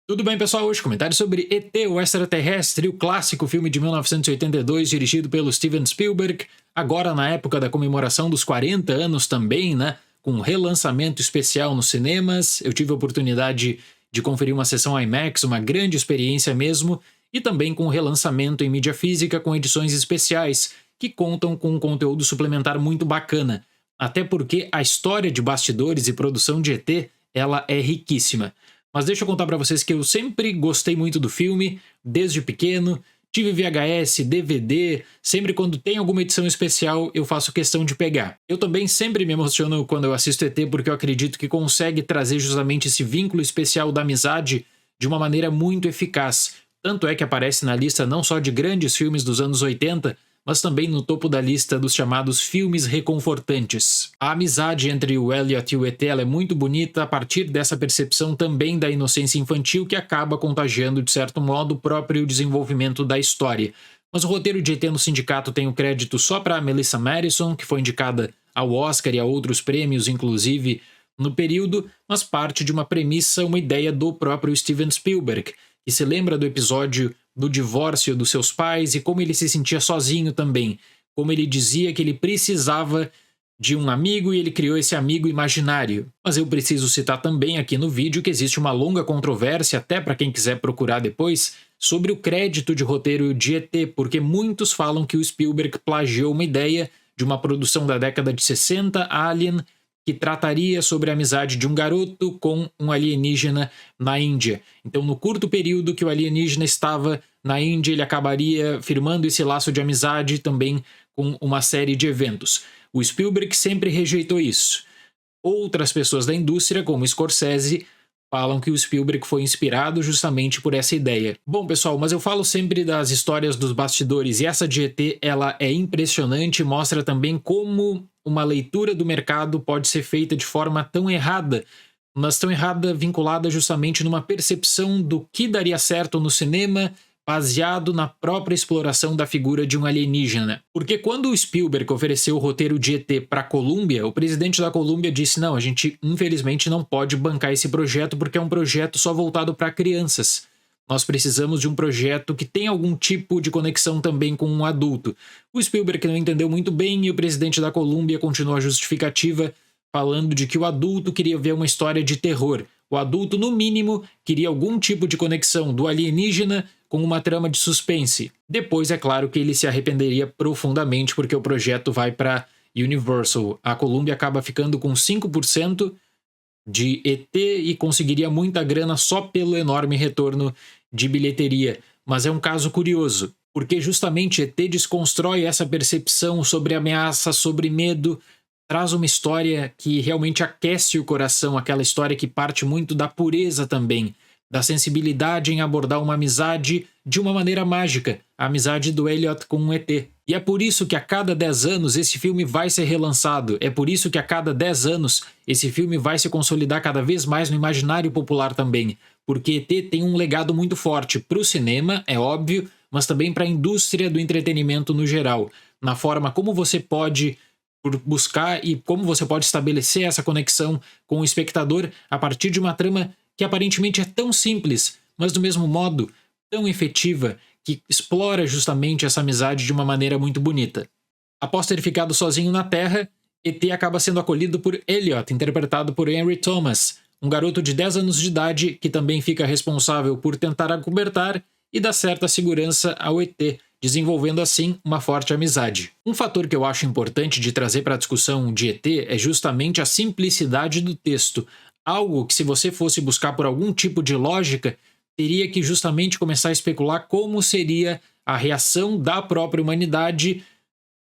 Tudo bem, pessoal? Hoje comentário sobre E.T. o Extraterrestre, o clássico filme de 1982 dirigido pelo Steven Spielberg, agora na época da comemoração dos 40 anos também, né? Com um relançamento especial nos cinemas. Eu tive a oportunidade de conferir uma sessão IMAX, uma grande experiência mesmo, e também com o relançamento em mídia física com edições especiais, que contam com um conteúdo suplementar muito bacana. Até porque a história de bastidores e produção de E.T. ela é riquíssima. Mas deixa eu contar pra vocês que eu sempre gostei muito do filme, desde pequeno, tive VHS, DVD, sempre quando tem alguma edição especial eu faço questão de pegar. Eu também sempre me emociono quando eu assisto ET porque eu acredito que consegue trazer justamente esse vínculo especial da amizade de uma maneira muito eficaz. Tanto é que aparece na lista não só de grandes filmes dos anos 80, mas também no topo da lista dos chamados filmes reconfortantes. A amizade entre o Elliot e o ET é muito bonita a partir dessa percepção também da inocência infantil que acaba contagiando de certo modo o próprio desenvolvimento da história. Mas o roteiro de ET no Sindicato tem o crédito só para Melissa Madison, que foi indicada ao Oscar e a outros prêmios, inclusive, no período, mas parte de uma premissa, uma ideia do próprio Steven Spielberg, que se lembra do episódio do divórcio dos seus pais e como ele se sentia sozinho também, como ele dizia que ele precisava de um amigo e ele criou esse amigo imaginário. Mas eu preciso citar também aqui no vídeo que existe uma longa controvérsia, até para quem quiser procurar depois, sobre o crédito de roteiro de ET, porque muitos falam que o Spielberg plagiou uma ideia de uma produção da década de 60, Alien, que trataria sobre a amizade de um garoto com um alienígena na Índia. Então, no curto período que o alienígena estava na Índia, ele acabaria firmando esse laço de amizade também com uma série de eventos. O Spielberg sempre rejeitou isso. Outras pessoas da indústria, como Scorsese, falam que o Spielberg foi inspirado justamente por essa ideia. Bom, pessoal, mas eu falo sempre das histórias dos bastidores e essa de ET, ela é impressionante e mostra também como uma leitura do mercado pode ser feita de forma tão errada, mas tão errada vinculada justamente numa percepção do que daria certo no cinema, baseado na própria exploração da figura de um alienígena. Porque quando o Spielberg ofereceu o roteiro de ET para a Columbia, o presidente da Columbia disse: não, a gente infelizmente não pode bancar esse projeto porque é um projeto só voltado para crianças. Nós precisamos de um projeto que tenha algum tipo de conexão também com um adulto. O Spielberg não entendeu muito bem e o presidente da Columbia continuou a justificativa falando de que o adulto queria ver uma história de terror. O adulto, no mínimo, queria algum tipo de conexão do alienígena com uma trama de suspense. Depois, é claro que ele se arrependeria profundamente porque o projeto vai para Universal. A Columbia acaba ficando com 5% de ET e conseguiria muita grana só pelo enorme retorno de bilheteria. Mas é um caso curioso, porque justamente ET desconstrói essa percepção sobre ameaça, sobre medo, traz uma história que realmente aquece o coração, aquela história que parte muito da pureza também, da sensibilidade em abordar uma amizade de uma maneira mágica, a amizade do Elliot com um ET. E é por isso que a cada 10 anos esse filme vai ser relançado, é por isso que a cada 10 anos esse filme vai se consolidar cada vez mais no imaginário popular também, porque ET tem um legado muito forte para o cinema, é óbvio, mas também para a indústria do entretenimento no geral, na forma como você pode buscar e como você pode estabelecer essa conexão com o espectador a partir de uma trama que aparentemente é tão simples, mas do mesmo modo tão efetiva, que explora justamente essa amizade de uma maneira muito bonita. Após ter ficado sozinho na Terra, ET acaba sendo acolhido por Elliot, interpretado por Henry Thomas, um garoto de 10 anos de idade que também fica responsável por tentar acobertar e dar certa segurança ao ET, desenvolvendo assim uma forte amizade. Um fator que eu acho importante de trazer para a discussão de ET é justamente a simplicidade do texto, algo que, se você fosse buscar por algum tipo de lógica, teria que justamente começar a especular como seria a reação da própria humanidade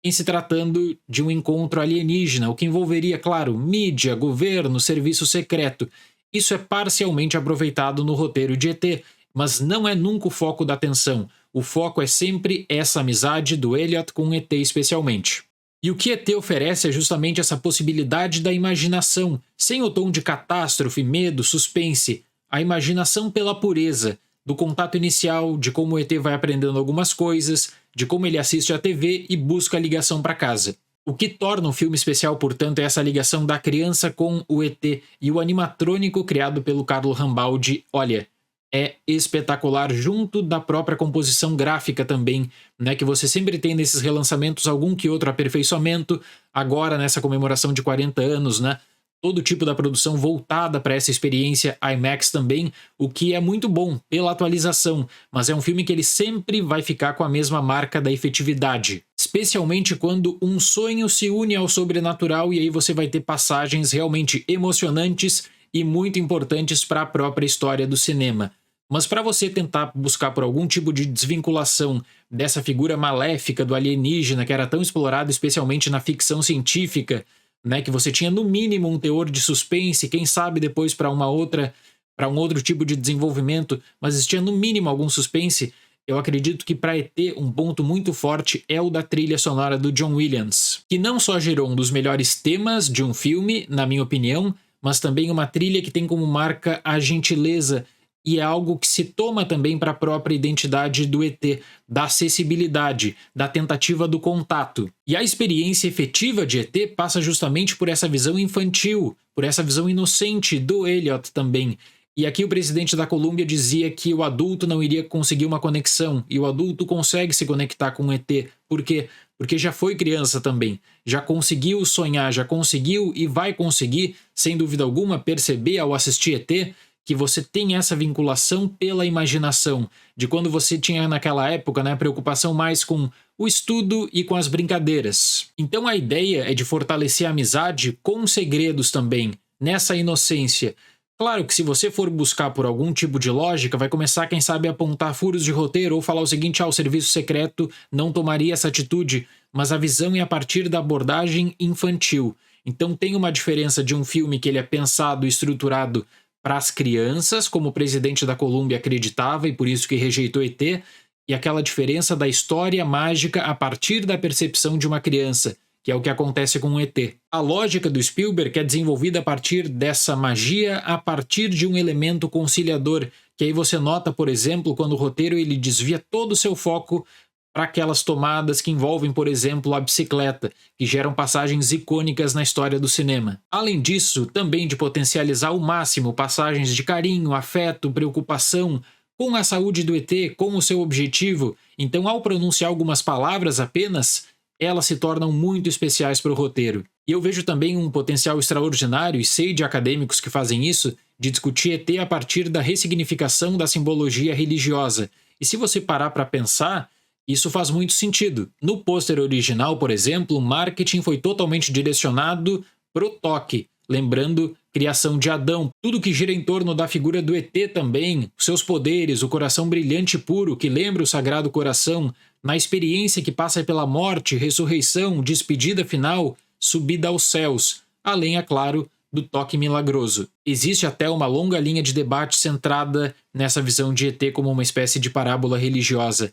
em se tratando de um encontro alienígena, o que envolveria, claro, mídia, governo, serviço secreto. Isso é parcialmente aproveitado no roteiro de ET, mas não é nunca o foco da atenção. O foco é sempre essa amizade do Elliot com o ET especialmente. E o que ET oferece é justamente essa possibilidade da imaginação, sem o tom de catástrofe, medo, suspense. A imaginação pela pureza, do contato inicial, de como o ET vai aprendendo algumas coisas, de como ele assiste à TV e busca a ligação para casa. O que torna o filme especial, portanto, é essa ligação da criança com o ET e o animatrônico criado pelo Carlo Rambaldi. Olha, é espetacular, junto da própria composição gráfica também, né, que você sempre tem nesses relançamentos algum que outro aperfeiçoamento. Agora nessa comemoração de 40 anos, né, todo tipo da produção voltada para essa experiência IMAX também, o que é muito bom pela atualização, mas é um filme que ele sempre vai ficar com a mesma marca da efetividade, especialmente quando um sonho se une ao sobrenatural, e aí você vai ter passagens realmente emocionantes e muito importantes para a própria história do cinema. Mas para você tentar buscar por algum tipo de desvinculação dessa figura maléfica do alienígena que era tão explorado especialmente na ficção científica, né, que você tinha no mínimo um teor de suspense, quem sabe depois para um outro tipo de desenvolvimento, mas existia no mínimo algum suspense. Eu acredito que para ET um ponto muito forte é o da trilha sonora do John Williams, que não só gerou um dos melhores temas de um filme, na minha opinião, mas também uma trilha que tem como marca a gentileza, e é algo que se toma também para a própria identidade do ET, da acessibilidade, da tentativa do contato. E a experiência efetiva de ET passa justamente por essa visão infantil, por essa visão inocente do Elliot também. E aqui o presidente da Colômbia dizia que o adulto não iria conseguir uma conexão, e o adulto consegue se conectar com o ET. Por quê? Porque já foi criança também, já conseguiu sonhar, já conseguiu e vai conseguir, sem dúvida alguma, perceber ao assistir ET que você tem essa vinculação pela imaginação, de quando você tinha naquela época, né, preocupação mais com o estudo e com as brincadeiras. Então a ideia é de fortalecer a amizade com segredos também, nessa inocência. Claro que se você for buscar por algum tipo de lógica, vai começar, quem sabe, a apontar furos de roteiro ou falar o seguinte: o serviço secreto não tomaria essa atitude, mas a visão é a partir da abordagem infantil. Então tem uma diferença de um filme que ele é pensado e estruturado para as crianças, como o presidente da Colômbia acreditava e por isso que rejeitou ET, e aquela diferença da história mágica a partir da percepção de uma criança, que é o que acontece com o ET. A lógica do Spielberg é desenvolvida a partir dessa magia, a partir de um elemento conciliador, que aí você nota, por exemplo, quando o roteiro ele desvia todo o seu foco para aquelas tomadas que envolvem, por exemplo, a bicicleta, que geram passagens icônicas na história do cinema. Além disso, também de potencializar ao máximo passagens de carinho, afeto, preocupação com a saúde do ET, com o seu objetivo. Então, ao pronunciar algumas palavras apenas, elas se tornam muito especiais para o roteiro. E eu vejo também um potencial extraordinário, e sei de acadêmicos que fazem isso, de discutir ET a partir da ressignificação da simbologia religiosa. E se você parar para pensar, isso faz muito sentido. No pôster original, por exemplo, o marketing foi totalmente direcionado pro toque, lembrando criação de Adão, tudo que gira em torno da figura do ET também, seus poderes, o coração brilhante e puro que lembra o Sagrado Coração, na experiência que passa pela morte, ressurreição, despedida final, subida aos céus, além, é claro, do toque milagroso. Existe até uma longa linha de debate centrada nessa visão de ET como uma espécie de parábola religiosa.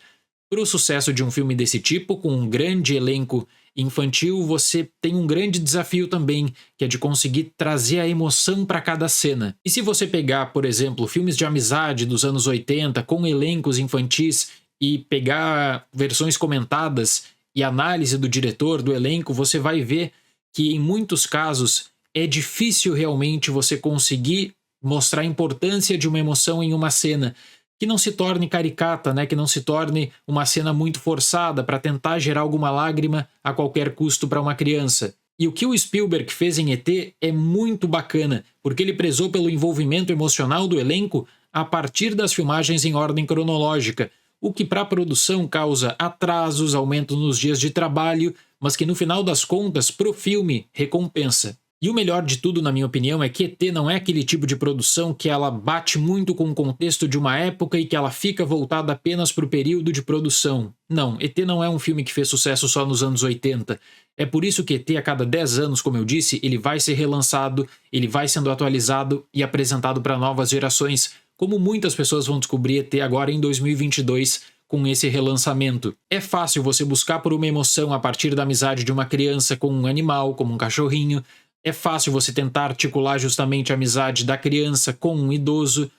Para o sucesso de um filme desse tipo, com um grande elenco infantil, você tem um grande desafio também, que é de conseguir trazer a emoção para cada cena. E se você pegar, por exemplo, filmes de amizade dos anos 80 com elencos infantis e pegar versões comentadas e análise do diretor, do elenco, você vai ver que em muitos casos é difícil realmente você conseguir mostrar a importância de uma emoção em uma cena, que não se torne caricata, né? Que não se torne uma cena muito forçada para tentar gerar alguma lágrima a qualquer custo para uma criança. E o que o Spielberg fez em ET é muito bacana, porque ele prezou pelo envolvimento emocional do elenco a partir das filmagens em ordem cronológica, o que para a produção causa atrasos, aumento nos dias de trabalho, mas que no final das contas, pro filme, recompensa. E o melhor de tudo, na minha opinião, é que ET não é aquele tipo de produção que ela bate muito com o contexto de uma época e que ela fica voltada apenas para o período de produção. Não, ET não é um filme que fez sucesso só nos anos 80. É por isso que ET, a cada 10 anos, como eu disse, ele vai ser relançado, ele vai sendo atualizado e apresentado para novas gerações, como muitas pessoas vão descobrir ET agora em 2022 com esse relançamento. É fácil você buscar por uma emoção a partir da amizade de uma criança com um animal, como um cachorrinho. É fácil você tentar articular justamente a amizade da criança com um idoso,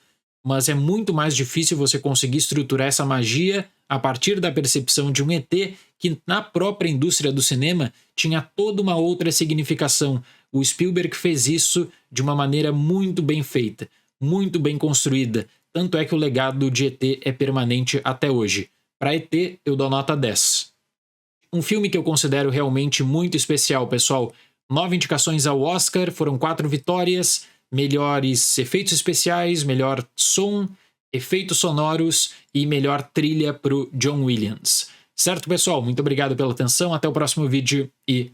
mas é muito mais difícil você conseguir estruturar essa magia a partir da percepção de um ET que na própria indústria do cinema tinha toda uma outra significação. O Spielberg fez isso de uma maneira muito bem feita, muito bem construída, tanto é que o legado de ET é permanente até hoje. Para ET, eu dou nota 10. Um filme que eu considero realmente muito especial, pessoal. 9 indicações ao Oscar, foram 4 vitórias, melhores efeitos especiais, melhor som, efeitos sonoros e melhor trilha para o John Williams. Certo, pessoal? Muito obrigado pela atenção, até o próximo vídeo e